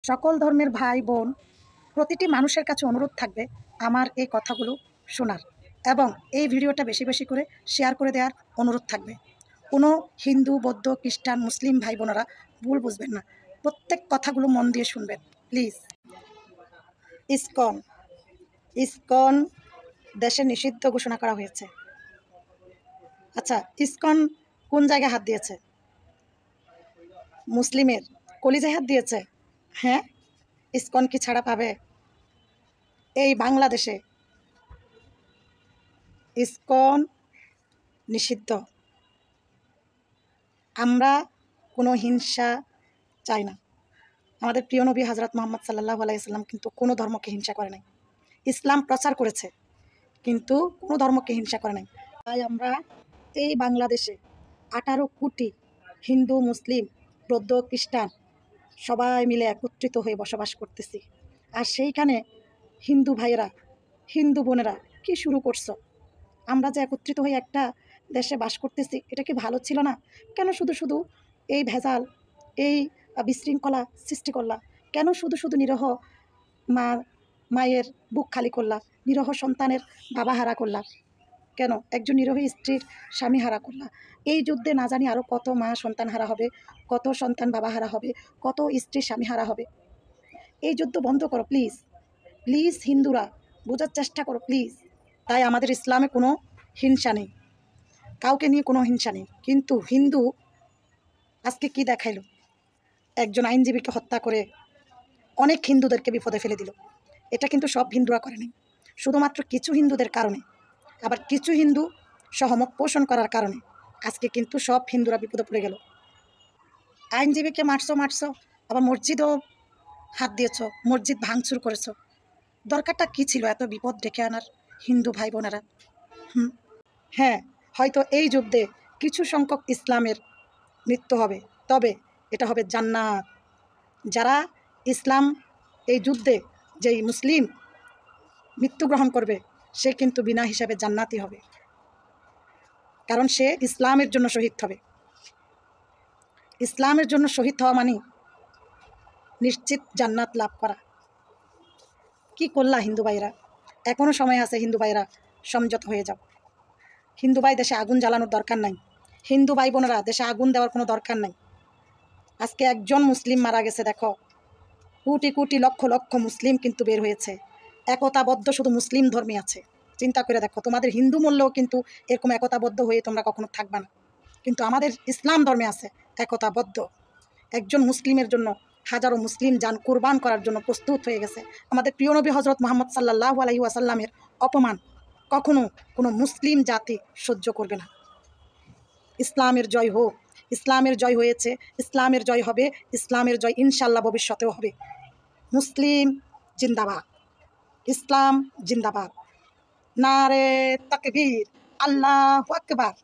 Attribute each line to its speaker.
Speaker 1: সকল ধর্মের ভাই বোন প্রতিটি মানুষের কাছে অনুরোধ থাকবে আমার এই কথাগুলো শোনার এবং এই ভিডিওটা বেশি বেশি করে শেয়ার করে দেওয়ার অনুরোধ থাকবে। কোনো হিন্দু বৌদ্ধ খ্রিস্টান মুসলিম ভাই বোনেরা ভুল বুঝবেন না, প্রত্যেক কথাগুলো মন দিয়ে শুনবেন প্লিজ। ইসকন ইসকন দেশে নিষিদ্ধ ঘোষণা করা হয়েছে। আচ্ছা, ইসকন কোন জায়গায় হাত দিয়েছে? মুসলিমের কলিজায় হাত দিয়েছে। হ্যাঁ, ইসকন কি ছাড়া পাবে? এই বাংলাদেশে ইসকন নিষিদ্ধ। আমরা কোনো হিংসা চাই না। আমাদের প্রিয় নবী হযরত মুহাম্মদ সাল্লাল্লাহু আলাইহি সাল্লাম কিন্তু কোনো ধর্মকে হিংসা করে নাই। ইসলাম প্রচার করেছে কিন্তু কোনো ধর্মকে হিংসা করে নাই। তাই আমরা এই বাংলাদেশে 18 কোটি হিন্দু মুসলিম বৌদ্ধ খ্রিস্টান সবাই মিলে একত্রিত হয়ে বসবাস করতেছি। আর সেইখানে হিন্দু ভাইয়েরা হিন্দু বোনেরা কি শুরু করছো? আমরা যে একত্রিত হয়ে একটা দেশে বাস করতেছি, এটা কি ভালো ছিল না? কেন শুধু শুধু এই ভেজাল, এই বিশৃঙ্খলা সৃষ্টি করলা? কেন শুধু শুধু নিরহ মায়ের বুক খালি করলা? নিরহ সন্তানের বাবা হারা করলা? কেন একজন নিরহ স্ত্রীর স্বামী হারা করলা? এই যুদ্ধে না জানি আরও কত মা সন্তান হারা হবে, কত সন্তান বাবা হারা হবে, কত স্ত্রীর স্বামী হারা হবে। এই যুদ্ধ বন্ধ করো প্লিজ। প্লিজ হিন্দুরা বোঝার চেষ্টা করো প্লিজ। তাই আমাদের ইসলামে কোনো হিংসা নেই, কাউকে নিয়ে কোনো হিংসা নেই। কিন্তু হিন্দু আজকে কি দেখাইলো? একজন আইনজীবীকে হত্যা করে অনেক হিন্দুদেরকে বিপদে ফেলে দিল। এটা কিন্তু সব হিন্দুরা করেনি, শুধুমাত্র কিছু হিন্দুদের কারণে, আবার কিছু হিন্দু সহমত পোষণ করার কারণে আজকে কিন্তু সব হিন্দুরা বিপদে পড়ে গেল। আইনজীবীকে মারছো, আবার মসজিদও হাত দিয়েছ, মসজিদ ভাঙচুর করেছ। দরকারটা কি ছিল এত বিপদ ডেকে আনার হিন্দু ভাই বোনেরা? হ্যাঁ, হয়তো এই যুদ্ধে কিছু সংখ্যক ইসলামের মৃত্যু হবে, তবে এটা হবে জান্নাত। যারা ইসলাম এই যুদ্ধে যেই মুসলিম মৃত্যুগ্রহণ করবে সে কিন্তু বিনা হিসাবে জান্নাতি হবে, কারণ সে ইসলামের জন্য শহীদ হবে। ইসলামের জন্য শহীদ হওয়া মানে নিশ্চিত জান্নাত লাভ করা। কি করলা হিন্দু ভাইরা? এখনও সময় আছে হিন্দু ভাইরা, সমঝোতা হয়ে যাও। হিন্দু ভাই দেশে আগুন জ্বালানোর দরকার নাই, হিন্দু ভাই বোনেরা দেশে আগুন দেওয়ার কোনো দরকার নাই। আজকে একজন মুসলিম মারা গেছে, দেখো কোটি কোটি লক্ষ লক্ষ মুসলিম কিন্তু বের হয়েছে, একতাবদ্ধ শুধু মুসলিম ধর্মে আছে। চিন্তা করে দেখো, তোমাদের হিন্দু মূল্যও কিন্তু এরকম একতাবদ্ধ হয়ে তোমরা কখনো থাকবা না, কিন্তু আমাদের ইসলাম ধর্মে আছে একতাবদ্ধ। একজন মুসলিমের জন্য হাজারো মুসলিম জান কুরবান করার জন্য প্রস্তুত হয়ে গেছে। আমাদের প্রিয় নবী হযরত মুহাম্মদ সাল্লাল্লাহু আলাইহি ওয়াসাল্লামের অপমান কখনো কোনো মুসলিম জাতি সহ্য করবে না। ইসলামের জয় হোক। ইসলামের জয় হয়েছে, ইসলামের জয় হবে, ইসলামের জয় ইনশাল্লাহ ভবিষ্যতেও হবে। মুসলিম জিন্দাবাদ, ইসলাম জিন্দাবাদ, নারে তাকবীর, আল্লাহু আকবার।